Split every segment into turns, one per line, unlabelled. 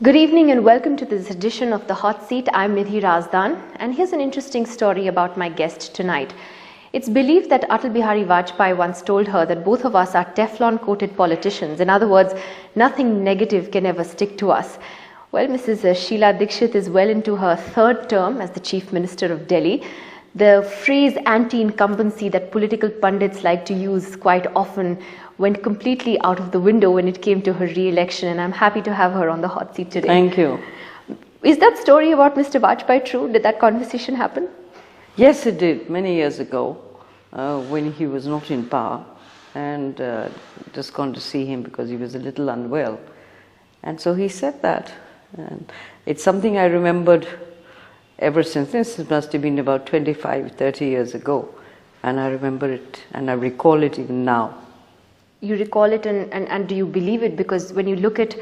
Good evening and welcome to this edition of The Hot Seat. I'm Nidhi Razdan, and here's an interesting story about my guest tonight. It's believed that Atal Bihari Vajpayee once told her that both of us are Teflon-coated politicians. In other words, nothing negative can ever stick to us. Well, Mrs. Sheila Dikshit is well into her third term as the Chief Minister of Delhi. The phrase anti-incumbency that political pundits like to use quite often went completely out of the window when it came to her re-election, and I'm happy to have her on the hot seat today.
Thank you.
Is that story about Mr. Vajpayee true? Did that conversation happen?
Yes, it did, many years ago, when he was not in power, and just gone to see him because he was a little unwell. And so he said that. And it's something I remembered ever since. This must have been about 25, 30 years ago. And I remember it, and I recall it even now.
You recall it and do you believe it? Because when you look at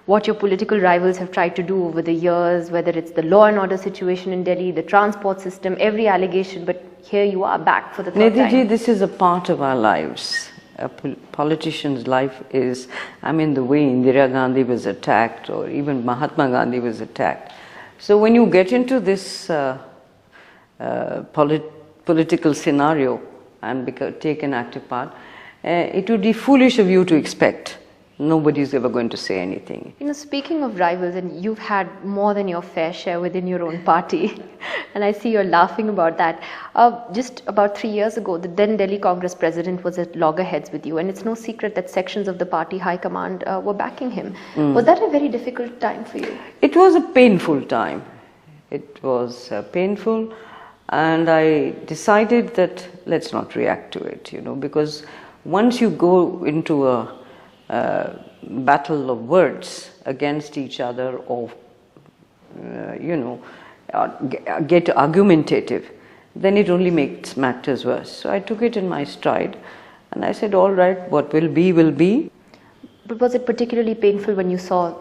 what your political rivals have tried to do over the years, whether it's the law and order situation in Delhi, the transport system, every allegation, but here you are back for the third time.
Nidhi, this is a part of our lives. A politician's life is, the way Indira Gandhi was attacked, or even Mahatma Gandhi was attacked. So when you get into this political scenario and take an active part, it would be foolish of you to expect. Nobody's ever going to say anything.
You know, speaking of rivals, and you've had more than your fair share within your own party, and I see you're laughing about that. Just about 3 years ago, the then Delhi Congress president was at loggerheads with you, and it's no secret that sections of the party high command were backing him. Was that a very difficult time for you?
It was a painful time. It was painful, and I decided that let's not react to it, because once you go into a battle of words against each other, or get argumentative, then it only makes matters worse. So I took it in my stride, and I said, all right, what will be, will be.
But was it particularly painful when you saw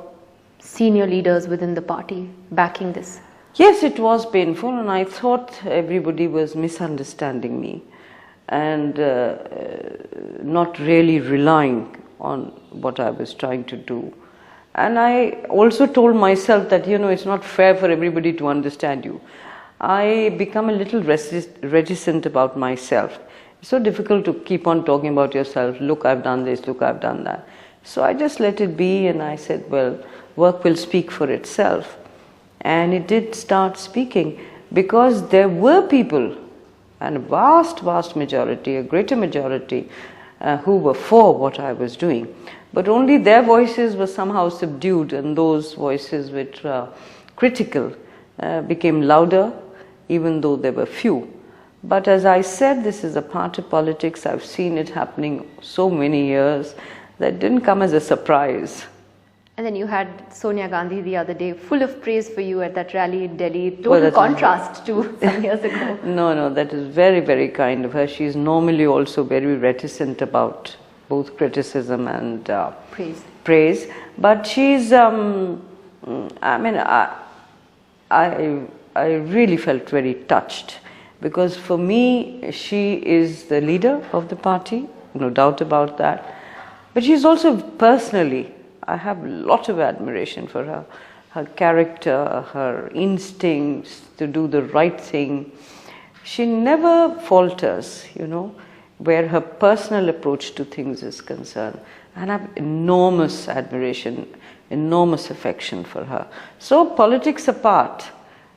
senior leaders within the party backing this?
Yes, it was painful, and I thought everybody was misunderstanding me and not really relying on what I was trying to do. And I also told myself that, it's not fair for everybody to understand you. I become a little reticent about myself. It's so difficult to keep on talking about yourself. Look, I've done this, look, I've done that. So I just let it be, and I said, well, work will speak for itself. And it did start speaking, because there were people, and a vast majority, a greater majority, who were for what I was doing. But only their voices were somehow subdued, and those voices which were critical became louder, even though there were few. But as I said, this is a part of politics. I've seen it happening so many years that didn't come as a surprise.
And then you had Sonia Gandhi the other day, full of praise for you at that rally in Delhi. Total contrast to some years ago.
No, that is very, very kind of her. She's normally also very reticent about both criticism and praise. But she's, I really felt very touched, because for me, she is the leader of the party, no doubt about that. But she's also personally, I have a lot of admiration for her. Her character, her instincts to do the right thing. She never falters, where her personal approach to things is concerned. And I have enormous admiration, enormous affection for her. So politics apart.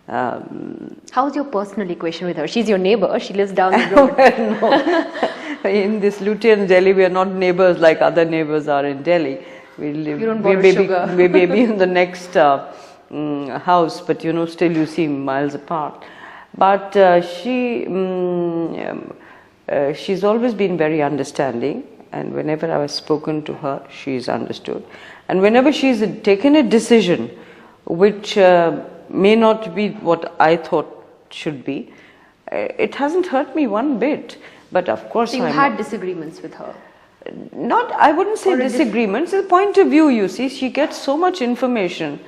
How's your personal equation with her? She's your neighbor. She lives down the road.
No. In this Lutyens Delhi, we are not neighbors like other neighbors are in Delhi. We may be in the next house, but still you see miles apart. But she's always been very understanding, and whenever I have spoken to her, she's understood. And whenever she's taken a decision which may not be what I thought should be, it hasn't hurt me one bit. But of course,
so you had disagreements with her.
I wouldn't say disagreements, it's a point of view, you see. She gets so much information,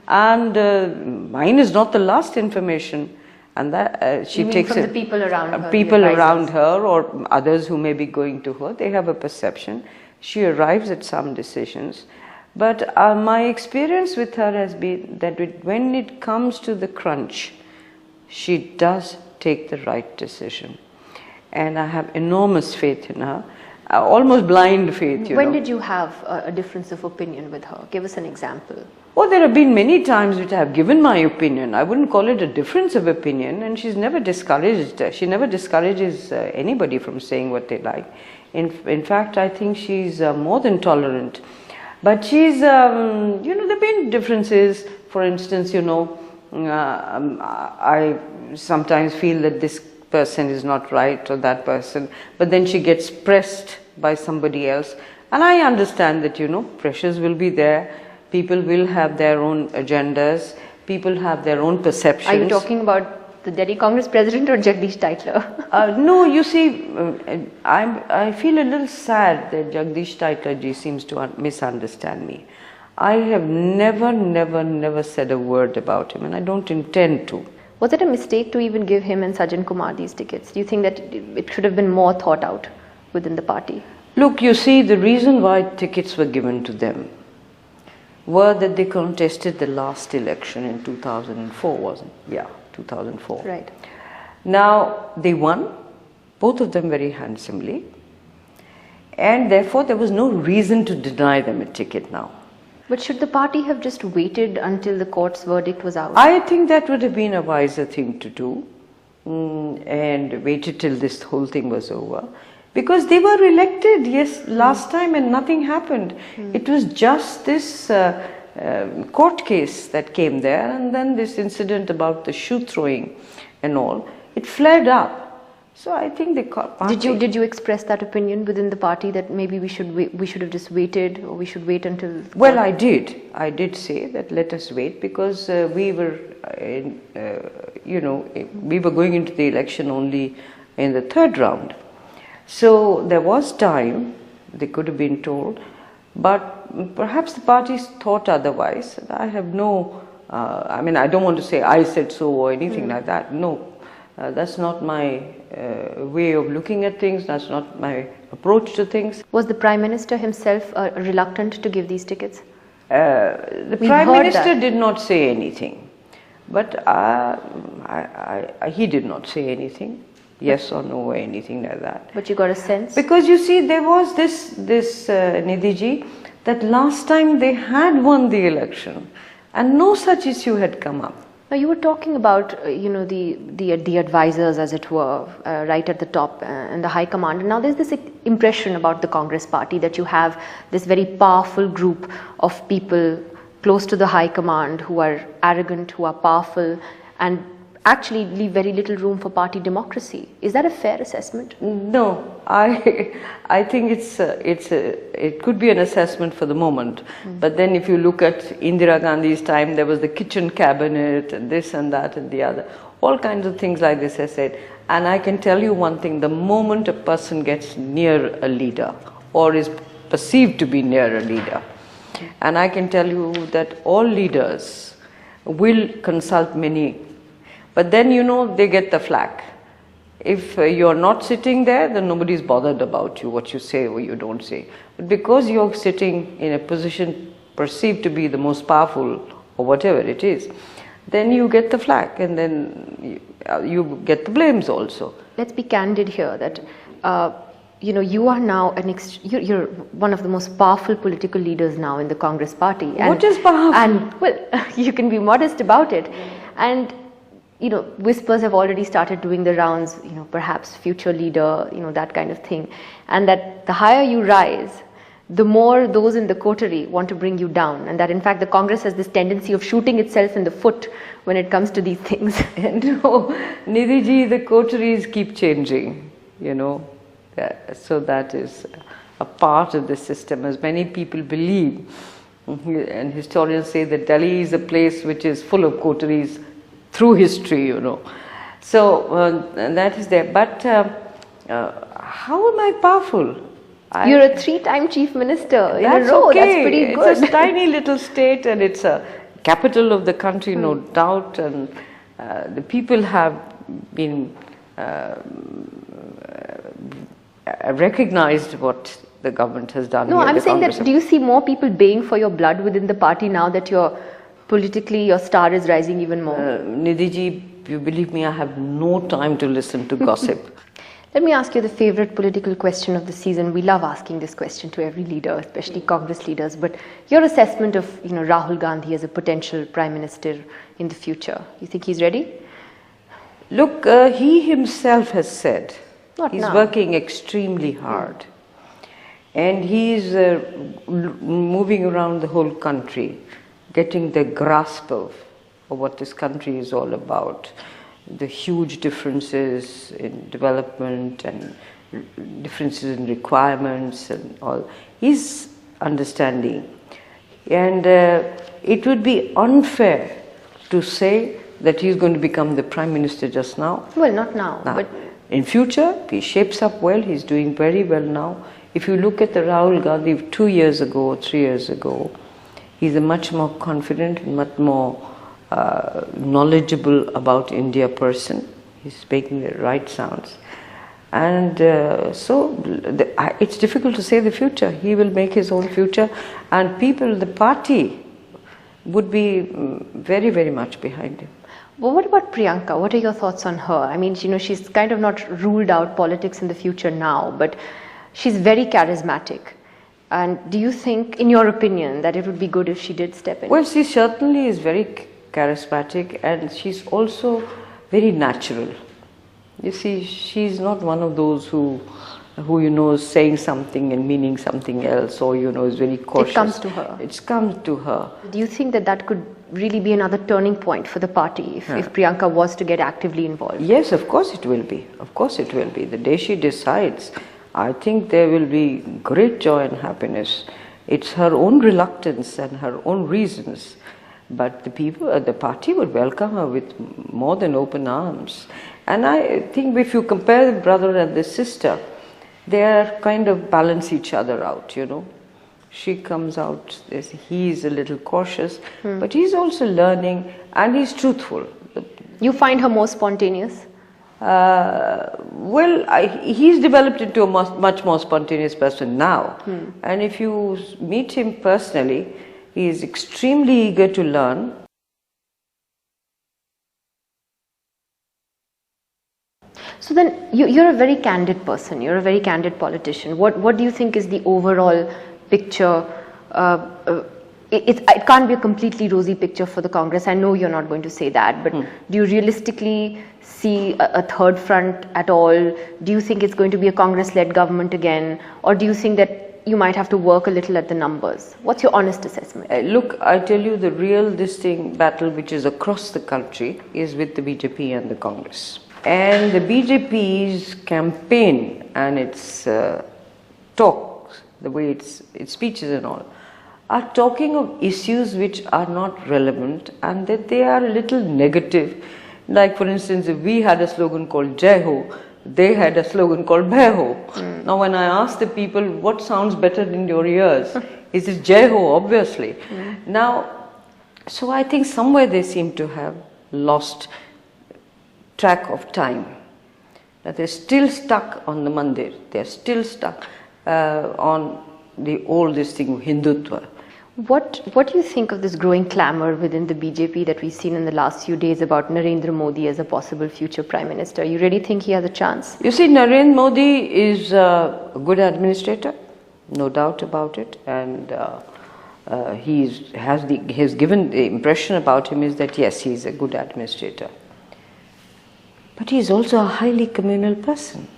and mine is not the last information. And that she takes
from the people around her.
People around her, or others who may be going to her, they have a perception. She arrives at some decisions. But my experience with her has been that when it comes to the crunch, she does take the right decision. And I have enormous faith in her, almost blind faith.
When did you have a difference of opinion with her? Give us an example.
Oh, there have been many times which I have given my opinion. I wouldn't call it a difference of opinion, and she's never discouraged. She never discourages anybody from saying what they like. In fact, I think she's more than tolerant. But she's, there have been differences. For instance, I sometimes feel that this person is not right or that person, but then she gets pressed by somebody else. And I understand that, pressures will be there. People will have their own agendas. People have their own perceptions.
Are you talking about the Delhi Congress president or Jagdish Tytler?
No, you see, I feel a little sad that Jagdish Tytler ji seems to misunderstand me. I have never said a word about him, and I don't intend to.
Was it a mistake to even give him and Sajjan Kumar these tickets? Do you think that it should have been more thought out within the party?
Look, you see, the reason why tickets were given to them were that they contested the last election in 2004, wasn't it? Yeah, 2004.
Right.
Now, they won, both of them very handsomely, and therefore there was no reason to deny them a ticket now.
But should the party have just waited until the court's verdict was out?
I think that would have been a wiser thing to do, and waited till this whole thing was over. Because they were elected, yes, last time, and nothing happened. It was just this court case that came there, and then this incident about the shoe throwing and all. It flared up. So I think the party...
Did you express that opinion within the party that maybe we should have just waited, or we should wait until...
Well, I did. I did say that let us wait, because we were, we were going into the election only in the third round. So there was time, they could have been told, but perhaps the parties thought otherwise. I have no, I don't want to say I said so or anything like that. No, that's not my way of looking at things, that's not my approach to things.
Was the Prime Minister himself reluctant to give these tickets?
The Prime Minister did not say anything, but he did not say anything. Yes or no or anything like that.
But you got a sense?
Because you see, there was this Nidhi ji, that last time they had won the election and no such issue had come up.
Now you were talking about, the advisors, as it were, right at the top and the high command. And now there's this impression about the Congress party that you have this very powerful group of people close to the high command who are arrogant, who are powerful, and actually leave very little room for party democracy. Is that a fair assessment?
No, I think it could be an assessment for the moment. But then if you look at Indira Gandhi's time, there was the kitchen cabinet and this and that and the other. All kinds of things like this I said. And I can tell you one thing, the moment a person gets near a leader or is perceived to be near a leader, and I can tell you that all leaders will consult many. But then, they get the flack. If you're not sitting there, then nobody's bothered about you, what you say or you don't say. But because you're sitting in a position perceived to be the most powerful or whatever it is, then you get the flack, and then you get the blames also.
Let's be candid here that, you are now you're one of the most powerful political leaders now in the Congress party. And,
what is powerful?
And, well, you can be modest about it. And whispers have already started doing the rounds, perhaps future leader, that kind of thing. And that the higher you rise, the more those in the coterie want to bring you down. And that in fact the Congress has this tendency of shooting itself in the foot when it comes to these things.
No, Nidhi ji, the coteries keep changing, So that is a part of the system, as many people believe. And historians say that Delhi is a place which is full of coteries through history, So that is there. But how am I powerful?
You're a 3-time chief minister in a
That's
row.
okay.
That's pretty good.
It's a tiny little state, and it's a capital of the country, no doubt. And the people have been recognized what the government has done.
No,
here,
I'm
the
saying
Congress
that, do you see more people baying for your blood within the party now that you're politically, your star is rising even more?
Nidhi ji, you believe me, I have no time to listen to gossip.
Let me ask you the favorite political question of the season. We love asking this question to every leader, especially Congress leaders. But your assessment of, Rahul Gandhi as a potential prime minister in the future. You think he's ready?
Look, he himself has said
Not
he's
now.
working extremely hard, and he's moving around the whole country, getting the grasp of what this country is all about. The huge differences in development and differences in requirements and all. He's understanding. And it would be unfair to say that he's going to become the Prime Minister just now.
Well, not now. But
in future, if he shapes up well, he's doing very well now. If you look at the Rahul Gandhi of 2 years ago or 3 years ago, he's a much more confident, much more knowledgeable about India person. He's making the right sounds. And it's difficult to say the future. He will make his own future, and people, the party, would be very, very much behind him.
Well, what about Priyanka? What are your thoughts on her? I mean, she's kind of not ruled out politics in the future now, but she's very charismatic. And do you think, in your opinion, that it would be good if she did step in?
Well, she certainly is very charismatic, and she's also very natural. You see, she's not one of those who is saying something and meaning something else, or is very cautious.
It comes to her.
It's come to her.
Do you think that could really be another turning point for the party if Priyanka was to get actively involved?
Yes, of course it will be. Of course it will be. The day she decides, I think there will be great joy and happiness. It's her own reluctance and her own reasons. But the party would welcome her with more than open arms. And I think if you compare the brother and the sister, they are kind of balance each other out, She comes out, he's a little cautious, but he's also learning, and he's truthful.
You find her more spontaneous?
He's developed into a much more spontaneous person now. And if you meet him personally, he is extremely eager to learn.
So then, you're a very candid person, you're a very candid politician. What do you think is the overall picture? It can't be a completely rosy picture for the Congress. I know you're not going to say that, but do you realistically see a third front at all? Do you think it's going to be a Congress-led government again? Or do you think that you might have to work a little at the numbers? What's your honest assessment?
Look, I tell you, the real battle which is across the country is with the BJP and the Congress. And the BJP's campaign and its talks, the way its speeches and all, are talking of issues which are not relevant, and that they are a little negative. Like, for instance, if we had a slogan called Jai Ho, they had a slogan called Bhai Ho. Now, when I ask the people what sounds better in your ears, is it Jai Ho, obviously. Now, so I think somewhere they seem to have lost track of time. That they're still stuck on the mandir. They're still stuck on the old Hindutva.
What do you think of this growing clamour within the BJP that we've seen in the last few days about Narendra Modi as a possible future Prime Minister? You really think he has a chance?
You see, Narendra Modi is a good administrator, no doubt about it, and he has given the impression about him is that yes, he is a good administrator. But he is also a highly communal person.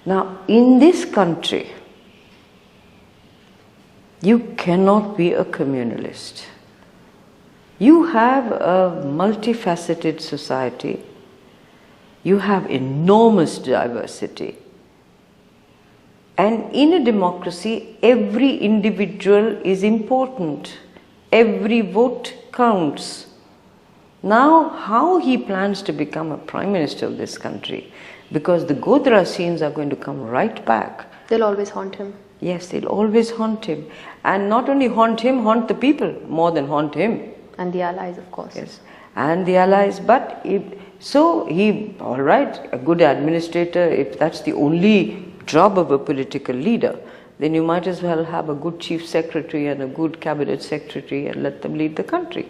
Now, in this country, you cannot be a communalist. You have a multifaceted society. You have enormous diversity. And in a democracy, every individual is important. Every vote counts. Now, how he plans to become a Prime Minister of this country, because the Godra scenes are going to come right back.
They'll always haunt him.
Yes, they'll always haunt him. And not only haunt him, haunt the people more than haunt him.
And the allies, of course.
Yes, and the allies. But all right, a good administrator, if that's the only job of a political leader, then you might as well have a good chief secretary and a good cabinet secretary and let them lead the country.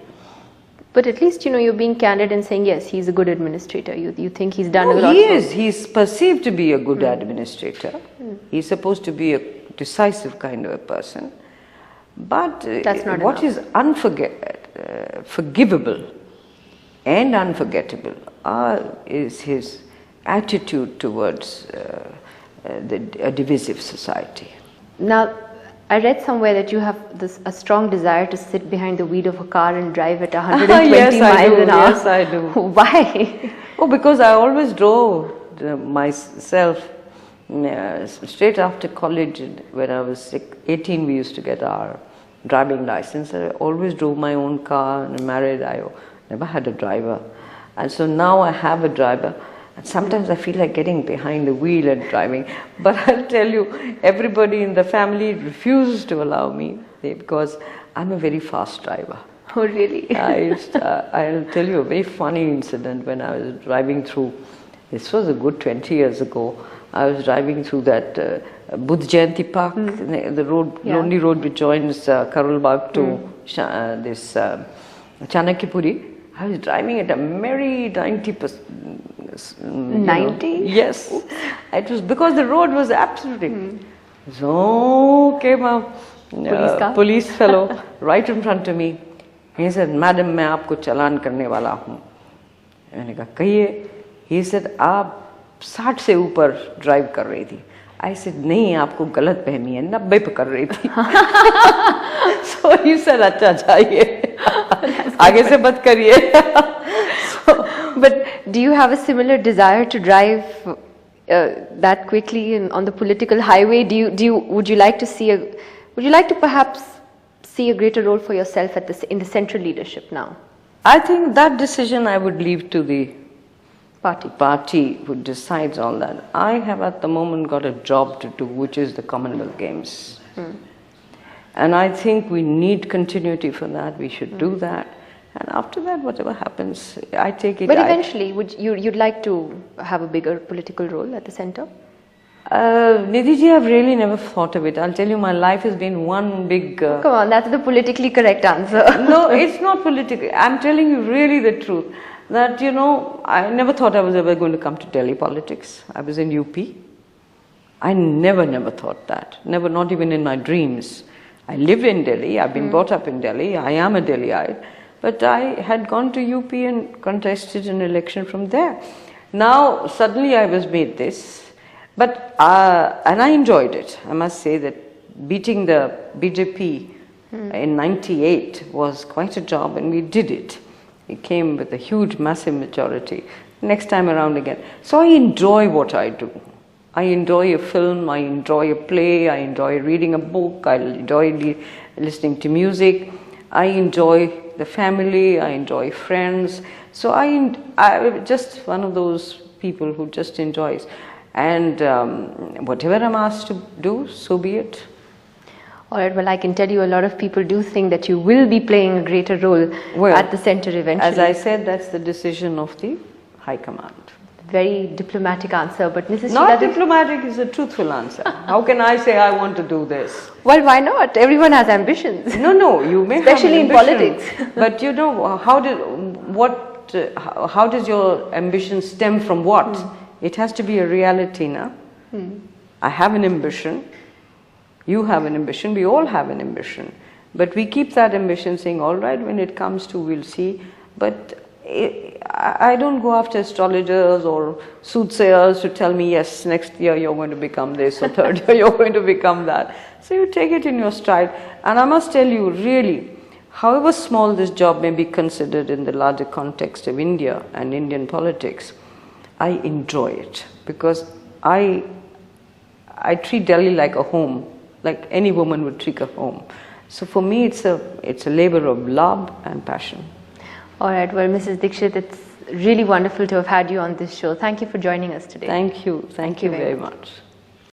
But at least, you're being candid and saying, yes, he's a good administrator. You think he's done a lot.
He is. He's perceived to be a good administrator. He's supposed to be a decisive kind of a person. But
that's not
what
enough.
is forgivable and unforgettable is his attitude towards a divisive society.
Now, I read somewhere that you have a strong desire to sit behind the wheel of a car and drive at 120
Yes,
miles an hour.
Yes, I do.
Why?
Oh, because I always drove myself straight after college. When I was 18, we used to get our driving license. I always drove my own car, and married. I never had a driver. And so now I have a driver. And sometimes I feel like getting behind the wheel and driving. But I'll tell you, everybody in the family refuses to allow me because I'm a very fast driver.
Oh, really?
I'll tell you a very funny incident when I was driving through. This was a good 20 years ago. I was driving through that Buddh Jayanti Park, the road, lonely road which joins Karol Bagh to this Chanakyapuri. I was driving at a merry 90%.
90?
Yes. It was because the road was absolutely. So came a police fellow right in front of me. He said, "Madam, मैं आपको चालान करने वाला हूँ." मैंने कहा, "कहिए." He said, "आप 60 से ऊपर ड्राइव कर रही थी." I said, "नहीं, आपको गलत फहमी है, 90 पे कर रही थी." So he said, "अच्छा जाइए, आगे से मत करिए."
But do you have a similar desire to drive that quickly on the political highway? Would you like to perhaps see a greater role for yourself in the central leadership now?
I think that decision I would leave to the
party
who decides on that. I have at the moment got a job to do, which is the Commonwealth Games. And I think we need continuity for that. We should do that. And after that, whatever happens, I take it.
But eventually, you'd like to have a bigger political role at the center?
Nidhi ji, I've really never thought of it. I'll tell you, my life has been one big...
Come on, that's the politically correct answer.
No, it's not political. I'm telling you really the truth. That, I never thought I was ever going to come to Delhi politics. I was in UP. I never thought that. Never, not even in my dreams. I live in Delhi. I've been brought up in Delhi. I am a Delhiite. But I had gone to UP and contested an election from there. Now, suddenly I was made this. But, and I enjoyed it. I must say that beating the BJP in 98 was quite a job, and we did it. It came with a huge, massive majority. Next time around again. So I enjoy what I do. I enjoy a film, I enjoy a play, I enjoy reading a book, I enjoy listening to music, I enjoy the family, I enjoy friends. So I'm just one of those people who just enjoys. And whatever I'm asked to do, so be it.
All right, well, I can tell you a lot of people do think that you will be playing a greater role at the center eventually.
As I said, that's the decision of the High Command.
Very diplomatic answer, but Mrs.
Not
Sheila
diplomatic is a truthful answer. How can I say I want to do this?
Well, why not? Everyone has ambitions.
No, you may
especially
have
in politics.
But how does your ambition stem from what? It has to be a reality now. I have an ambition. You have an ambition. We all have an ambition. But we keep that ambition saying, all right, when it comes to, we'll see. But I don't go after astrologers or soothsayers to tell me, yes, next year you're going to become this, or third year you're going to become that. So you take it in your stride. And I must tell you, really, however small this job may be considered in the larger context of India and Indian politics, I enjoy it because I treat Delhi like a home, like any woman would treat a home. So for me, it's a labor of love and passion.
All right, well, Mrs. Dikshit, it's really wonderful to have had you on this show. Thank you for joining us today.
Thank you very much.